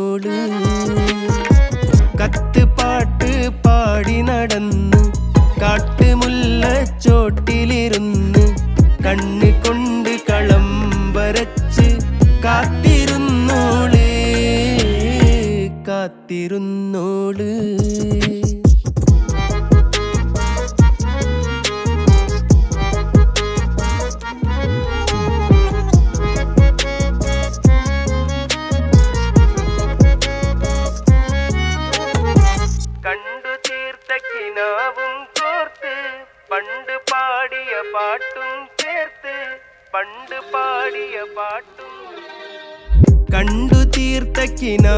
കാത്തിരുന്നോള്. കത്ത് പാട്ട് പാടി നടന്ന് കാട്ടുമുല്ലച്ചോട്ടിലിരുന്ന് കണ്ണ് കൊണ്ട് കളം വരച്ച് കാത്തിരുന്നോള് കാത്തിരുന്നോള്. കണ്ടു തീർത്ത കിനാവും കോർത്ത് പണ്ട് പാടിയ പാട്ടും ചേർത്ത് പണ്ട് പാടിയ പാട്ടും കണ്ടു തീർത്ത കിനാ